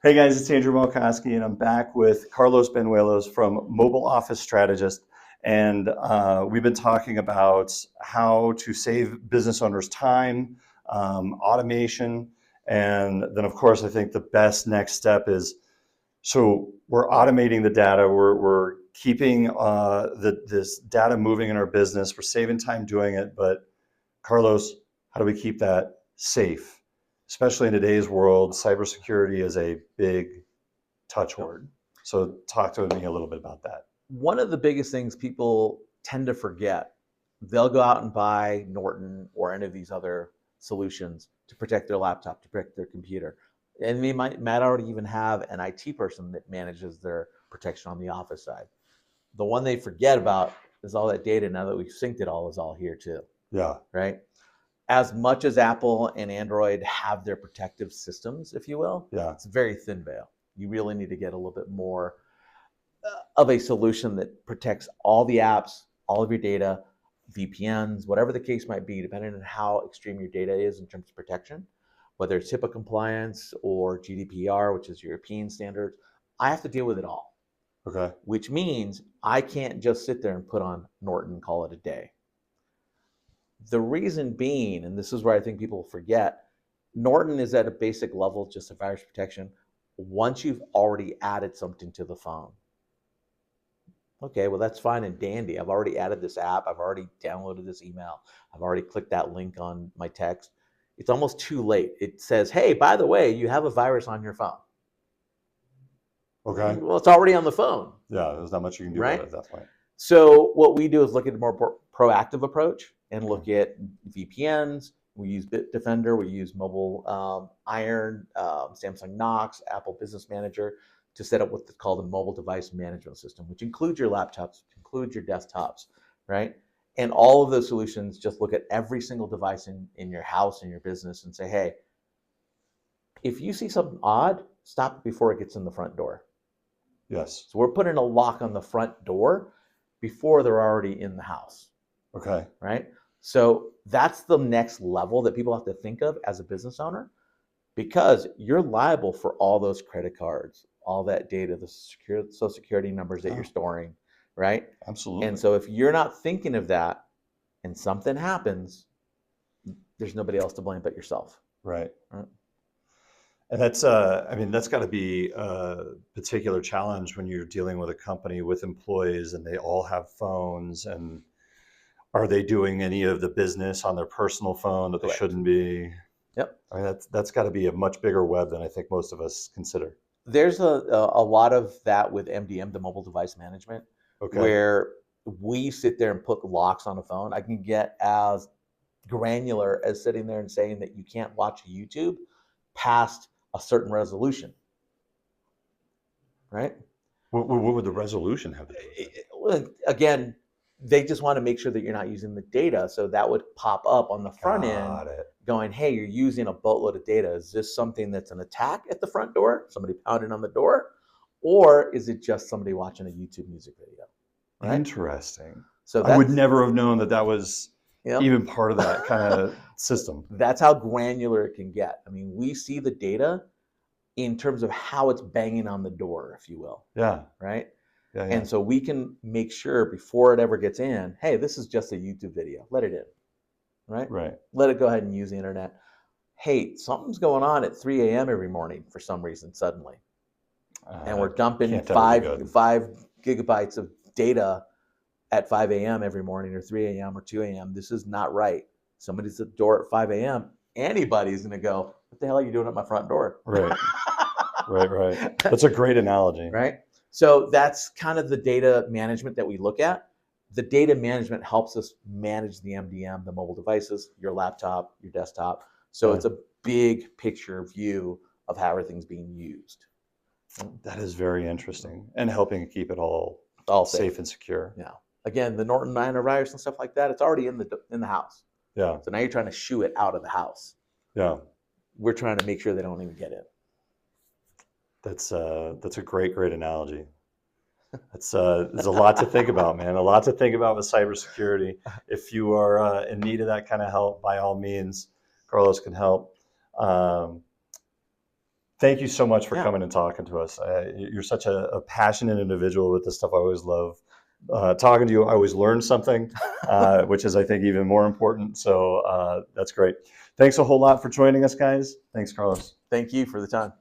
Hey guys, it's Andrew Malkoski, and I'm back with Carlos Banuelos from Mobile Office Strategist. And we've been talking about how to save business owners time, automation, and then of course I think the best next step is, so we're automating the data, we're keeping this data moving in our business, we're saving time doing it, but Carlos, how do we keep that safe? Especially in today's world, cybersecurity is a big touchword. So talk to me a little bit about that. One of the biggest things people tend to forget, they'll go out and buy Norton or any of these other solutions to protect their laptop, to protect their computer. And they might already even have an IT person that manages their protection on the office side. The one they forget about is all that data. Now that we've synced it all, is all here too. Yeah. Right? As much as Apple and Android have their protective systems, if you will, it's a very thin veil. You really need to get a little bit more of a solution that protects all the apps, all of your data, VPNs, whatever the case might be, depending on how extreme your data is in terms of protection, whether it's HIPAA compliance or GDPR, which is European standards. I have to deal with it all. Okay. Which means I can't just sit there and put on Norton and call it a day. The reason being, and this is where I think people forget, Norton is at a basic level, just a virus protection, once you've already added something to the phone. Okay, well, that's fine and dandy. I've already added this app. I've already downloaded this email. I've already clicked that link on my text. It's almost too late. It says, hey, by the way, you have a virus on your phone. Okay. Well, it's already on the phone. Yeah, there's not much you can do about it at that point. So what we do is look at a more proactive approach and look at VPNs. We use Bitdefender. We use Mobile Iron, Samsung Knox, Apple Business Manager to set up what's called a mobile device management system, which includes your laptops, includes your desktops, right? And all of those solutions just look at every single device in your house, in your business, and say, hey, if you see something odd, stop it before it gets in the front door. Yes. So we're putting a lock on the front door before they're already in the house. Okay. Right? So that's the next level that people have to think of as a business owner, because you're liable for all those credit cards, all that data, the social security numbers that you're storing, right? Absolutely. And so if you're not thinking of that and something happens, there's nobody else to blame but yourself. Right. And that's, that's got to be a particular challenge when you're dealing with a company with employees and they all have phones, and are they doing any of the business on their personal phone that they shouldn't be? Yep. I mean, that's got to be a much bigger web than I think most of us consider. There's a lot of that with MDM, the mobile device management, where we sit there and put locks on a phone. I can get as granular as sitting there and saying that you can't watch YouTube past a certain resolution, right? What would the resolution have to do with it? Again, they just want to make sure that you're not using the data. So that would pop up on the front end going, hey, you're using a boatload of data. Is this something that's an attack at the front door? Somebody pounding on the door? Or is it just somebody watching a YouTube music video? Right? Interesting. So I would never have known that was even part of that kind of system. That's how granular it can get. I mean, we see the data in terms of how it's banging on the door, if you will. Yeah. Right? Yeah. And so we can make sure before it ever gets in, hey, this is just a YouTube video. Let it in. Right? Right. Let it go ahead and use the internet. Hey, something's going on at 3 a.m. every morning for some reason suddenly. And we're dumping 5 gigabytes of data at 5 a.m. every morning, or 3 a.m. or 2 a.m. This is not right. Somebody's at the door at 5 a.m. Anybody's going to go, what the hell are you doing at my front door? Right. Right. That's a great analogy. Right. So that's kind of the data management that we look at. The data management helps us manage the MDM, the mobile devices, your laptop, your desktop. So it's a big picture view of how everything's being used. That is very interesting, and helping keep it all safe and secure. Yeah. Again, the Norton antivirus and stuff like that, it's already in the house. Yeah. So now you're trying to shoo it out of the house. Yeah. We're trying to make sure they don't even get in. That's a great analogy. There's a lot to think about, man. A lot to think about with cybersecurity. If you are in need of that kind of help, by all means, Carlos can help. Thank you so much for Yeah. coming and talking to us. You're such a passionate individual with this stuff. I always love talking to you. I always learn something, which is, I think, even more important. So that's great. Thanks a whole lot for joining us, guys. Thanks, Carlos. Thank you for the time.